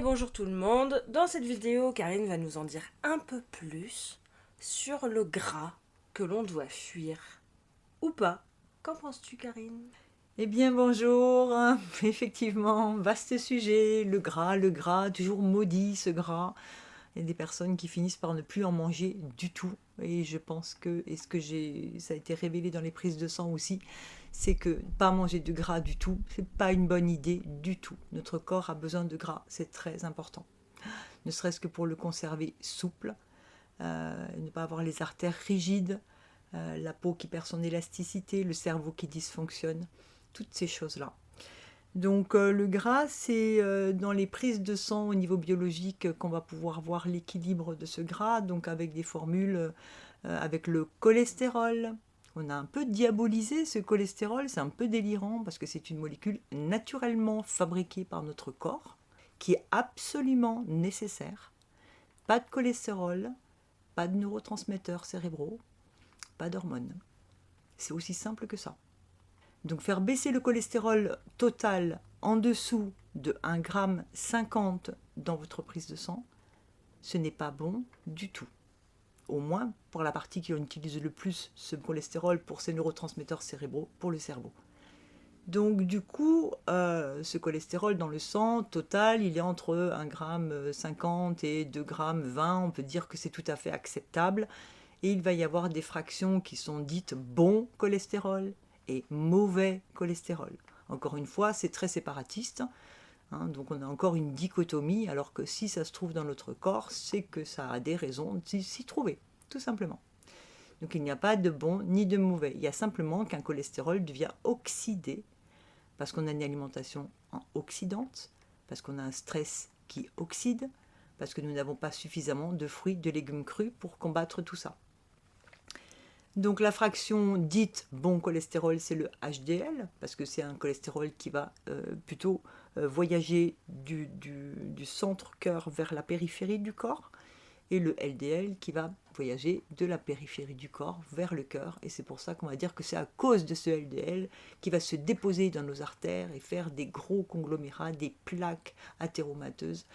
Rebonjour tout le monde. Dans cette vidéo, Karine va nous en dire un peu plus sur le gras que l'on doit fuir. Ou pas. Qu'en penses-tu, Karine? Eh bien bonjour, effectivement, vaste sujet, le gras, toujours maudit ce gras. Il y a des personnes qui finissent par ne plus en manger du tout. Et je pense que, et ce que ça a été révélé dans les prises de sang aussi, c'est que pas manger de gras du tout, c'est pas une bonne idée du tout. Notre corps a besoin de gras, c'est très important. Ne serait-ce que pour le conserver souple, ne pas avoir les artères rigides, la peau qui perd son élasticité, le cerveau qui dysfonctionne, toutes ces choses-là. Donc le gras, c'est dans les prises de sang au niveau biologique qu'on va pouvoir voir l'équilibre de ce gras, donc avec des formules, avec le cholestérol. On a un peu diabolisé ce cholestérol, c'est un peu délirant parce que c'est une molécule naturellement fabriquée par notre corps, qui est absolument nécessaire. Pas de cholestérol, pas de neurotransmetteurs cérébraux, pas d'hormones. C'est aussi simple que ça. Donc faire baisser le cholestérol total en dessous de 1,50 g dans votre prise de sang, ce n'est pas bon du tout. Au moins pour la partie qui utilise le plus ce cholestérol pour ses neurotransmetteurs cérébraux, pour le cerveau. Donc du coup, ce cholestérol dans le sang total, il est entre 1,50 g et 2,20 g. On peut dire que c'est tout à fait acceptable. Et il va y avoir des fractions qui sont dites bon cholestérol et mauvais cholestérol. Encore une fois, c'est très séparatiste. Donc on a encore une dichotomie, alors que si ça se trouve dans notre corps, c'est que ça a des raisons de s'y trouver, tout simplement. Donc il n'y a pas de bon ni de mauvais. Il y a simplement qu'un cholestérol devient oxydé, parce qu'on a une alimentation oxydante, parce qu'on a un stress qui oxyde, parce que nous n'avons pas suffisamment de fruits, de légumes crus pour combattre tout ça. Donc la fraction dite bon cholestérol, c'est le HDL, parce que c'est un cholestérol qui va plutôt voyager du centre cœur vers la périphérie du corps, et le LDL qui va voyager de la périphérie du corps vers le cœur. Et c'est pour ça qu'on va dire que c'est à cause de ce LDL qui va se déposer dans nos artères et faire des gros conglomérats, des plaques athéromateuses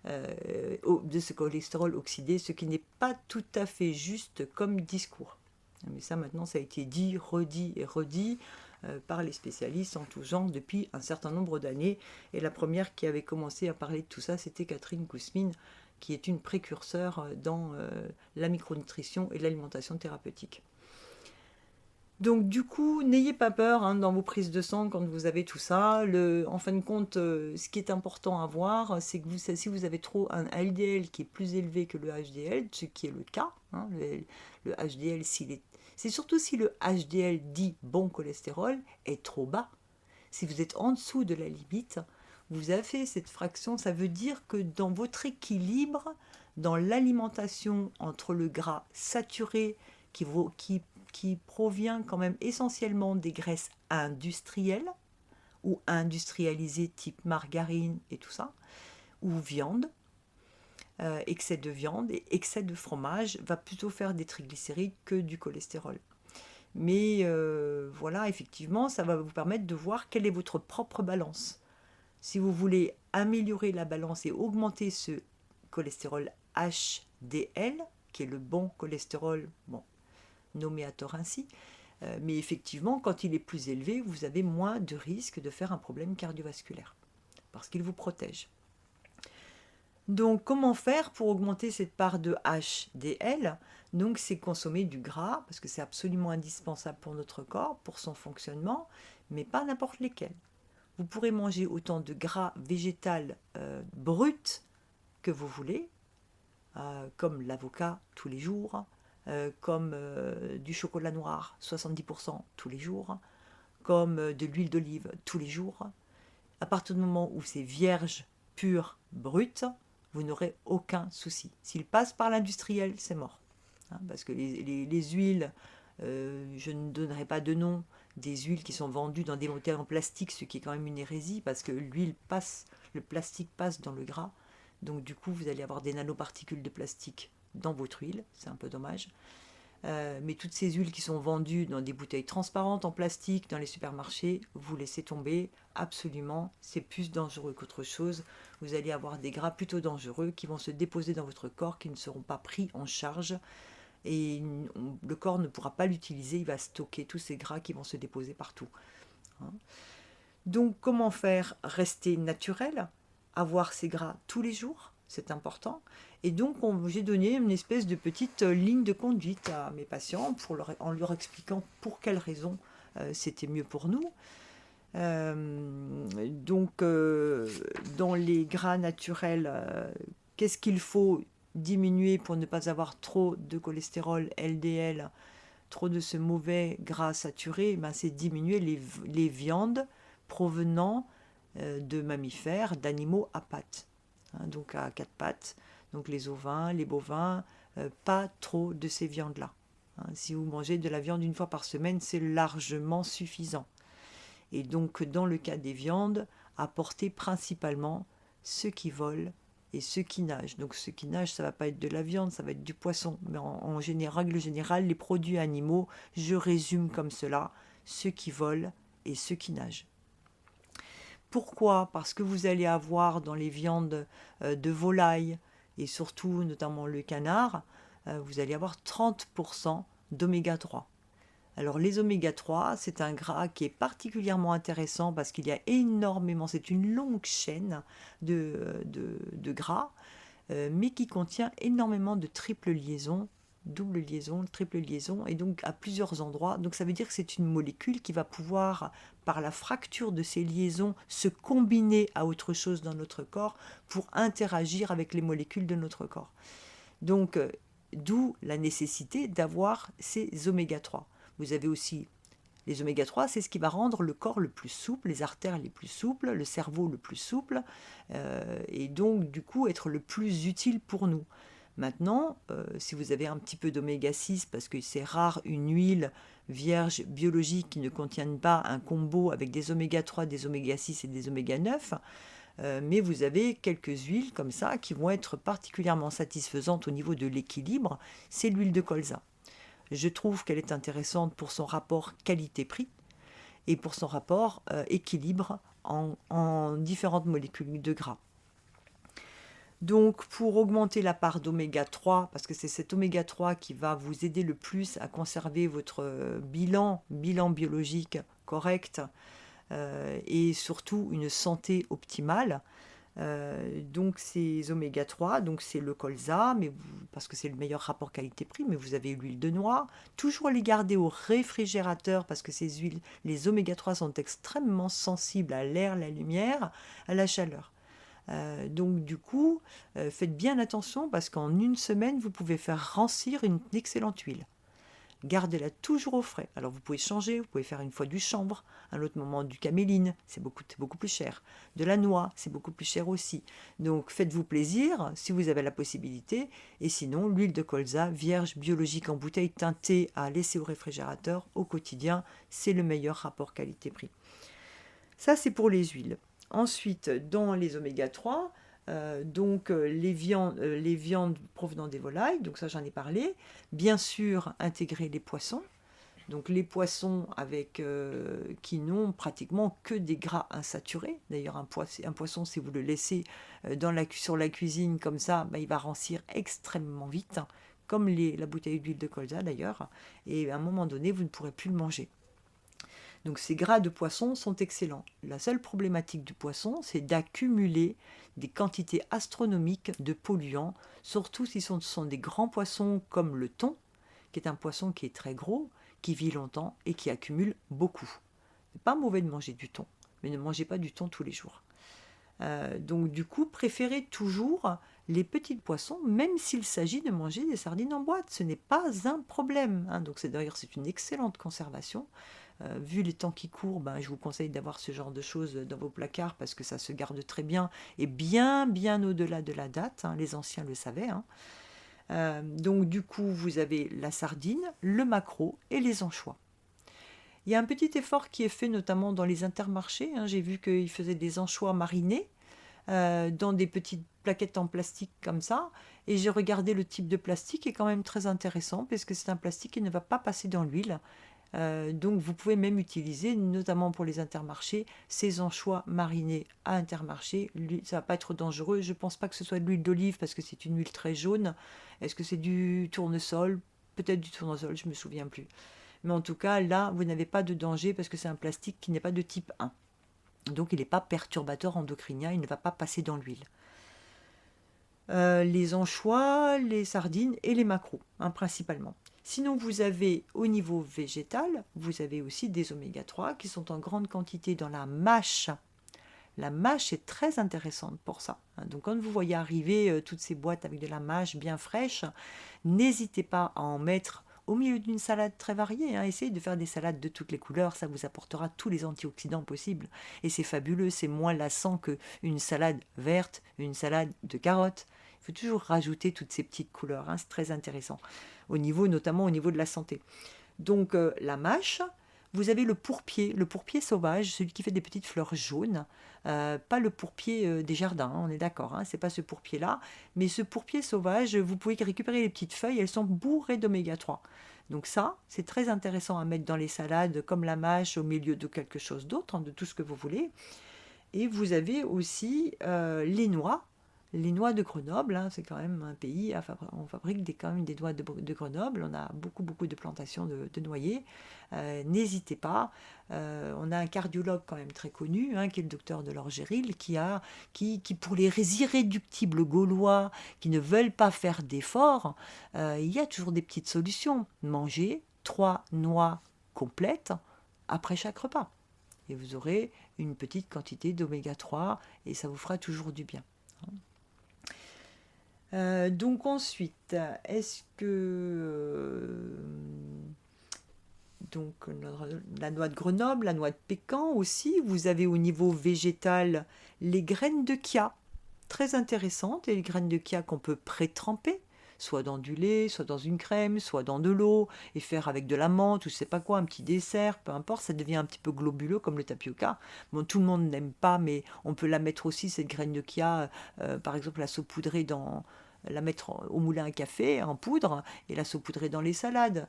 de ce cholestérol oxydé, ce qui n'est pas tout à fait juste comme discours. Mais ça, maintenant, ça a été dit, redit et redit par les spécialistes en tout genre depuis un certain nombre d'années. Et la première qui avait commencé à parler de tout ça, c'était Catherine Kousmine, qui est une précurseur dans la micronutrition et l'alimentation thérapeutique. Donc du coup, n'ayez pas peur dans vos prises de sang quand vous avez tout ça. En fin de compte, ce qui est important à voir, c'est que si vous avez trop un LDL qui est plus élevé que le HDL, ce qui est le cas, le HDL, c'est surtout si le HDL dit bon cholestérol est trop bas. Si vous êtes en dessous de la limite, vous avez fait cette fraction, ça veut dire que dans votre équilibre, dans l'alimentation entre le gras saturé qui provient quand même essentiellement des graisses industrielles ou industrialisées type margarine et tout ça, ou viande, excès de viande et excès de fromage va plutôt faire des triglycérides que du cholestérol. Mais voilà, effectivement, ça va vous permettre de voir quelle est votre propre balance. Si vous voulez améliorer la balance et augmenter ce cholestérol HDL, qui est le bon cholestérol, nommé à tort ainsi, mais effectivement, quand il est plus élevé, vous avez moins de risques de faire un problème cardiovasculaire, parce qu'il vous protège. Donc, comment faire pour augmenter cette part de HDL? Donc, c'est consommer du gras, parce que c'est absolument indispensable pour notre corps, pour son fonctionnement, mais pas n'importe lesquels. Vous pourrez manger autant de gras végétal brut que vous voulez, comme l'avocat tous les jours, comme du chocolat noir 70% tous les jours, comme de l'huile d'olive tous les jours. À partir du moment où c'est vierge, pur, brut, vous n'aurez aucun souci. S'il passe par l'industriel, c'est mort. Parce que les huiles, je ne donnerai pas de nom, des huiles qui sont vendues dans des bouteilles en plastique, ce qui est quand même une hérésie, parce que le plastique passe dans le gras. Donc du coup, vous allez avoir des nanoparticules de plastique dans votre huile, c'est un peu dommage. Mais toutes ces huiles qui sont vendues dans des bouteilles transparentes en plastique dans les supermarchés, vous laissez tomber absolument, c'est plus dangereux qu'autre chose. Vous allez avoir des gras plutôt dangereux qui vont se déposer dans votre corps, qui ne seront pas pris en charge et le corps ne pourra pas l'utiliser, il va stocker tous ces gras qui vont se déposer partout. Donc comment faire? Rester naturel, avoir ces gras tous les jours, c'est important. Et donc j'ai donné une espèce de petite ligne de conduite à mes patients en leur expliquant pour quelles raisons c'était mieux pour nous. Dans les gras naturels, qu'est-ce qu'il faut diminuer pour ne pas avoir trop de cholestérol LDL, trop de ce mauvais gras saturé? C'est diminuer les viandes provenant de mammifères, d'animaux à pattes, donc à quatre pattes, donc les ovins, les bovins, pas trop de ces viandes-là. Si vous mangez de la viande une fois par semaine, c'est largement suffisant. Et donc, dans le cas des viandes, apportez principalement ceux qui volent et ceux qui nagent. Donc, ceux qui nagent, ça ne va pas être de la viande, ça va être du poisson. Mais règle générale, les produits animaux, je résume comme cela, ceux qui volent et ceux qui nagent. Pourquoi? Parce que vous allez avoir dans les viandes de volaille, et surtout notamment le canard, vous allez avoir 30% d'oméga 3. Alors les oméga 3, c'est un gras qui est particulièrement intéressant parce qu'il y a énormément, c'est une longue chaîne de gras, mais qui contient énormément de triple liaison, double liaison, triple liaison, et donc à plusieurs endroits. Donc ça veut dire que c'est une molécule qui va pouvoir, par la fracture de ces liaisons, se combiner à autre chose dans notre corps pour interagir avec les molécules de notre corps. Donc, d'où la nécessité d'avoir ces oméga 3. Vous avez aussi les oméga 3, c'est ce qui va rendre le corps le plus souple, les artères les plus souples, le cerveau le plus souple, et donc du coup être le plus utile pour nous. Maintenant, si vous avez un petit peu d'oméga 6, parce que c'est rare une huile vierge biologique qui ne contienne pas un combo avec des oméga 3, des oméga 6 et des oméga 9, mais vous avez quelques huiles comme ça qui vont être particulièrement satisfaisantes au niveau de l'équilibre, c'est l'huile de colza. Je trouve qu'elle est intéressante pour son rapport qualité-prix et pour son rapport équilibre en différentes molécules de gras. Donc pour augmenter la part d'oméga 3, parce que c'est cet oméga 3 qui va vous aider le plus à conserver votre bilan biologique correct et surtout une santé optimale, donc ces oméga 3, donc c'est le colza, parce que c'est le meilleur rapport qualité-prix, mais vous avez l'huile de noix, toujours les garder au réfrigérateur parce que ces huiles, les oméga 3 sont extrêmement sensibles à l'air, la lumière, à la chaleur. Donc du coup, faites bien attention parce qu'en une semaine, vous pouvez faire rancir une excellente huile. Gardez-la toujours au frais. Alors vous pouvez changer, vous pouvez faire une fois du chanvre, un autre moment du caméline, c'est beaucoup plus cher. De la noix, c'est beaucoup plus cher aussi. Donc faites-vous plaisir si vous avez la possibilité. Et sinon, l'huile de colza vierge biologique en bouteille teintée à laisser au réfrigérateur au quotidien, c'est le meilleur rapport qualité-prix. Ça, c'est pour les huiles. Ensuite, dans les oméga 3, les viandes provenant des volailles, donc ça j'en ai parlé. Bien sûr, intégrer les poissons. Donc les poissons qui n'ont pratiquement que des gras insaturés. D'ailleurs, un poisson, si vous le laissez sur la cuisine comme ça, il va rancir extrêmement vite, comme la bouteille d'huile de colza d'ailleurs. Et à un moment donné, vous ne pourrez plus le manger. Donc ces gras de poisson sont excellents. La seule problématique du poisson, c'est d'accumuler des quantités astronomiques de polluants, surtout si ce sont des grands poissons comme le thon, qui est un poisson qui est très gros, qui vit longtemps et qui accumule beaucoup. Ce n'est pas mauvais de manger du thon, mais ne mangez pas du thon tous les jours. Donc du coup, préférez toujours les petits poissons, même s'il s'agit de manger des sardines en boîte. Ce n'est pas un problème. Donc d'ailleurs, c'est une excellente conservation. Vu les temps qui courent, je vous conseille d'avoir ce genre de choses dans vos placards parce que ça se garde très bien et bien au-delà de la date. Les anciens le savaient. Donc du coup, vous avez la sardine, le maquereau et les anchois. Il y a un petit effort qui est fait notamment dans les intermarchés. J'ai vu qu'ils faisaient des anchois marinés. dans des petites plaquettes en plastique comme ça. Et j'ai regardé le type de plastique, qui est quand même très intéressant, parce que c'est un plastique qui ne va pas passer dans l'huile. Donc vous pouvez même utiliser, notamment pour les Intermarchés, ces anchois marinés à Intermarché. Ça va pas être dangereux. Je pense pas que ce soit de l'huile d'olive parce que c'est une huile très jaune. Est-ce que c'est du tournesol? Peut-être du tournesol, je me souviens plus. Mais en tout cas, là, vous n'avez pas de danger parce que c'est un plastique qui n'est pas de type 1. Donc il n'est pas perturbateur endocrinien, il ne va pas passer dans l'huile. Les anchois, les sardines et les maquereaux, hein, principalement. Sinon, vous avez au niveau végétal, vous avez aussi des oméga 3 qui sont en grande quantité dans la mâche. La mâche est très intéressante pour ça. Donc quand vous voyez arriver toutes ces boîtes avec de la mâche bien fraîche, n'hésitez pas à en mettre au milieu d'une salade très variée. Essayez de faire des salades de toutes les couleurs, ça vous apportera tous les antioxydants possibles. Et c'est fabuleux, c'est moins lassant qu'une salade verte, une salade de carottes. Il faut toujours rajouter toutes ces petites couleurs, c'est très intéressant, notamment au niveau de la santé. Donc la mâche, vous avez le pourpier sauvage, celui qui fait des petites fleurs jaunes, pas le pourpier des jardins, on est d'accord, c'est pas ce pourpier-là, mais ce pourpier sauvage, vous pouvez récupérer les petites feuilles, elles sont bourrées d'oméga 3. Donc ça, c'est très intéressant à mettre dans les salades, comme la mâche, au milieu de quelque chose d'autre, de tout ce que vous voulez. Et vous avez aussi les noix. Les noix de Grenoble, c'est quand même un pays, on fabrique quand même des noix de Grenoble, on a beaucoup de plantations de noyers. N'hésitez pas, on a un cardiologue quand même très connu, qui est le docteur de l'Orgéril, qui pour les irréductibles gaulois qui ne veulent pas faire d'efforts, il y a toujours des petites solutions. Manger 3 noix complètes après chaque repas. Et vous aurez une petite quantité d'oméga 3 et ça vous fera toujours du bien. Donc ensuite, est-ce que donc la noix de Grenoble, la noix de Pécan aussi, vous avez au niveau végétal les graines de chia, très intéressantes, et les graines de chia qu'on peut pré-tremper, soit dans du lait, soit dans une crème, soit dans de l'eau, et faire avec de la menthe ou je sais pas quoi, un petit dessert, peu importe, ça devient un petit peu globuleux comme le tapioca. Bon, tout le monde n'aime pas, mais on peut la mettre aussi, cette graine de chia, par exemple la saupoudrer la mettre au moulin à café en poudre et la saupoudrer dans les salades.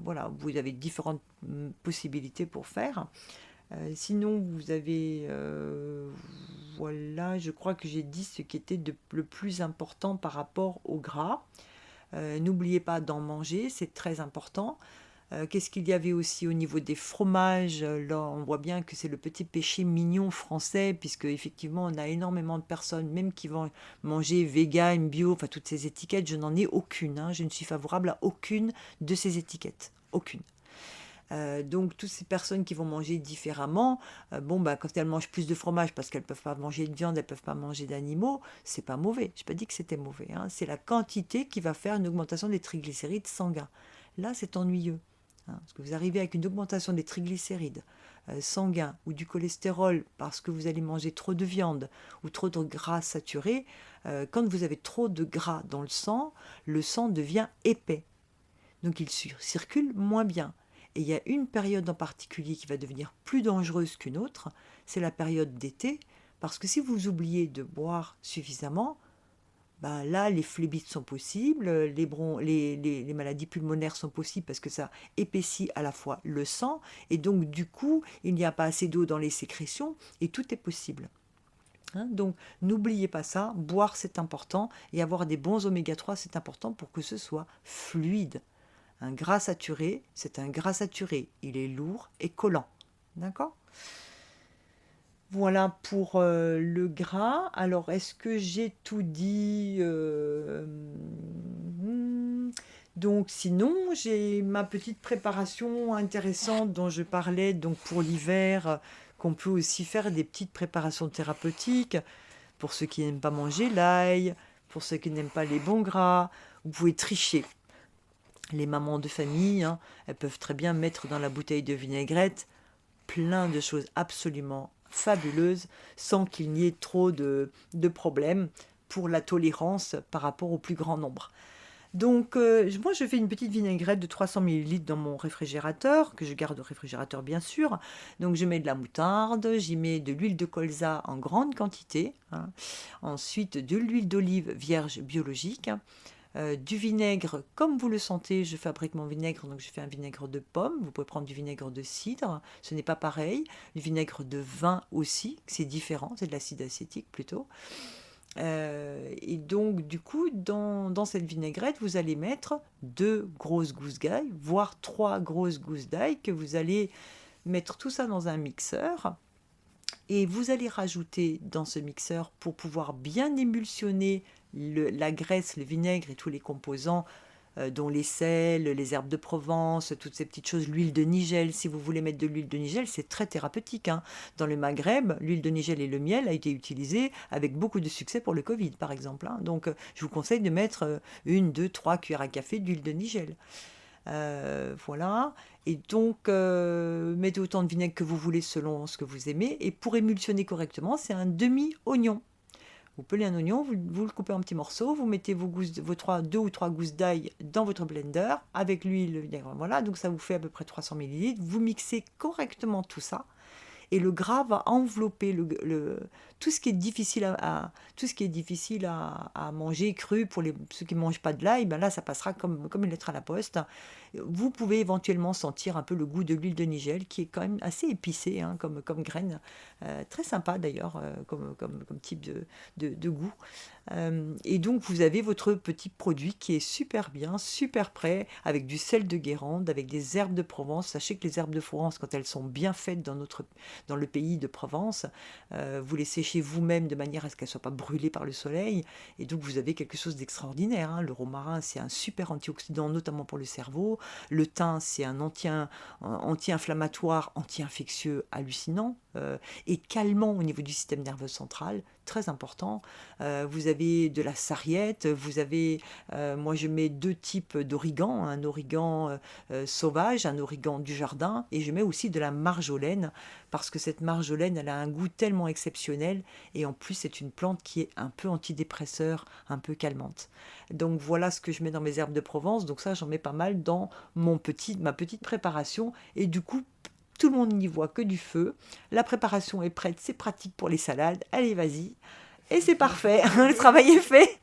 Voilà, vous avez différentes possibilités pour faire. Sinon, vous avez, voilà, je crois que j'ai dit ce qui était le plus important par rapport au gras. N'oubliez pas d'en manger, c'est très important. Qu'est-ce qu'il y avait aussi au niveau des fromages? Là, on voit bien que c'est le petit péché mignon français, puisque effectivement, on a énormément de personnes, même qui vont manger vegan, bio, enfin toutes ces étiquettes, je n'en ai aucune. Je ne suis favorable à aucune de ces étiquettes. Aucune. Donc toutes ces personnes qui vont manger différemment, quand elles mangent plus de fromage parce qu'elles ne peuvent pas manger de viande, elles ne peuvent pas manger d'animaux, c'est pas mauvais. Je n'ai pas dit que c'était mauvais. C'est la quantité qui va faire une augmentation des triglycérides sanguins. Là, c'est ennuyeux. Parce que vous arrivez avec une augmentation des triglycérides sanguins ou du cholestérol parce que vous allez manger trop de viande ou trop de gras saturé. Quand vous avez trop de gras dans le sang devient épais. Donc il circule moins bien. Et il y a une période en particulier qui va devenir plus dangereuse qu'une autre, c'est la période d'été, parce que si vous oubliez de boire suffisamment, là, les phlébites sont possibles, les maladies pulmonaires sont possibles parce que ça épaissit à la fois le sang, et donc du coup, il n'y a pas assez d'eau dans les sécrétions, et tout est possible. Donc, n'oubliez pas ça, boire c'est important, et avoir des bons oméga 3 c'est important pour que ce soit fluide. Un gras saturé, c'est un gras saturé. Il est lourd et collant. D'accord ? Voilà pour le gras. Alors, est-ce que j'ai tout dit Donc, sinon, j'ai ma petite préparation intéressante dont je parlais donc pour l'hiver, qu'on peut aussi faire des petites préparations thérapeutiques pour ceux qui n'aiment pas manger l'ail, pour ceux qui n'aiment pas les bons gras. Vous pouvez tricher. Les mamans de famille, elles peuvent très bien mettre dans la bouteille de vinaigrette plein de choses absolument fabuleuses sans qu'il n'y ait trop de problèmes pour la tolérance par rapport au plus grand nombre. Donc, moi, je fais une petite vinaigrette de 300 ml dans mon réfrigérateur, que je garde au réfrigérateur, bien sûr. Donc, je mets de la moutarde, j'y mets de l'huile de colza en grande quantité, hein. Ensuite, de l'huile d'olive vierge biologique, du vinaigre, comme vous le sentez, je fabrique mon vinaigre, donc je fais un vinaigre de pomme. Vous pouvez prendre du vinaigre de cidre, ce n'est pas pareil. Du vinaigre de vin aussi, c'est différent, c'est de l'acide acétique plutôt. Et donc, du coup, dans cette vinaigrette, vous allez mettre 2 grosses gousses d'ail, voire 3 grosses gousses d'ail, que vous allez mettre tout ça dans un mixeur. Et vous allez rajouter dans ce mixeur, pour pouvoir bien émulsionner la graisse, le vinaigre et tous les composants, dont les sels, les herbes de Provence, toutes ces petites choses, l'huile de Nigel. Si vous voulez mettre de l'huile de Nigel, c'est très thérapeutique, hein. Dans le Maghreb, l'huile de Nigel et le miel a été utilisé avec beaucoup de succès pour le Covid, par exemple, hein. Donc, je vous conseille de mettre 1, 2, 3 cuillères à café d'huile de Nigel. Voilà. Et donc, mettez autant de vinaigre que vous voulez selon ce que vous aimez. Et pour émulsionner correctement, c'est un demi-oignon. Vous pelez un oignon, vous le coupez en petits morceaux, vous mettez vos 2 ou 3 gousses d'ail dans votre blender avec l'huile, le vinaigre. Voilà, donc ça vous fait à peu près 300 ml. Vous mixez correctement tout ça. Et le gras va envelopper tout ce qui est difficile à manger cru. Pour ceux qui ne mangent pas de l'ail, ben là ça passera comme une lettre à la poste. Vous pouvez éventuellement sentir un peu le goût de l'huile de Nigel, qui est quand même assez épicé, hein, comme graine. Très sympa d'ailleurs, comme type de goût. Et donc vous avez votre petit produit qui est super bien, super prêt, avec du sel de Guérande, avec des herbes de Provence. Sachez que les herbes de Provence, quand elles sont bien faites dans le pays de Provence, vous les séchez vous-même de manière à ce qu'elles ne soient pas brûlées par le soleil. Et donc vous avez quelque chose d'extraordinaire, hein. Le romarin, c'est un super antioxydant, notamment pour le cerveau. Le thym, c'est un anti-inflammatoire, anti-infectieux hallucinant, et calmant au niveau du système nerveux central, très important. Vous avez de la sarriette, moi je mets 2 types d'origan, un origan sauvage, un origan du jardin, et je mets aussi de la marjolaine, parce que cette marjolaine, elle a un goût tellement exceptionnel, et en plus c'est une plante qui est un peu antidépresseur, un peu calmante. Donc voilà ce que je mets dans mes herbes de Provence. Donc ça, j'en mets pas mal dans ma petite préparation, et du coup tout le monde n'y voit que du feu. La préparation est prête, c'est pratique pour les salades. Allez, vas-y. Et c'est parfait, le travail est fait.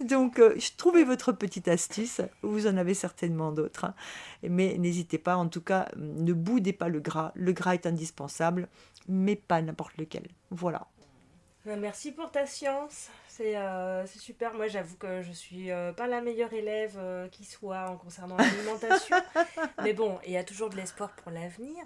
Donc, trouvez votre petite astuce. Vous en avez certainement d'autres, hein. Mais n'hésitez pas, en tout cas, ne boudez pas le gras. Le gras est indispensable, mais pas n'importe lequel. Voilà. Merci pour ta science, c'est super. Moi, j'avoue que je suis pas la meilleure élève qui soit en concernant l'alimentation. Mais bon, il y a toujours de l'espoir pour l'avenir.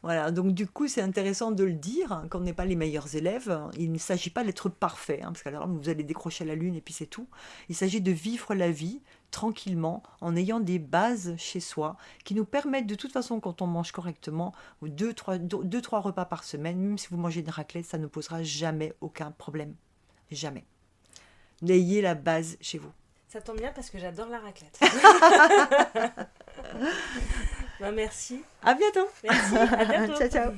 Voilà, donc du coup, c'est intéressant de le dire, hein, qu'on n'est pas les meilleurs élèves. Il ne s'agit pas d'être parfait, hein, parce qu'alors vous allez décrocher la lune et puis c'est tout. Il s'agit de vivre la vie tranquillement, en ayant des bases chez soi qui nous permettent, de toute façon, quand on mange correctement, 2-3 repas par semaine, même si vous mangez une raclette, ça ne posera jamais aucun problème. Jamais. N'ayez la base chez vous. Ça tombe bien parce que j'adore la raclette. Merci. À bientôt. Merci, à bientôt. Ciao, ciao.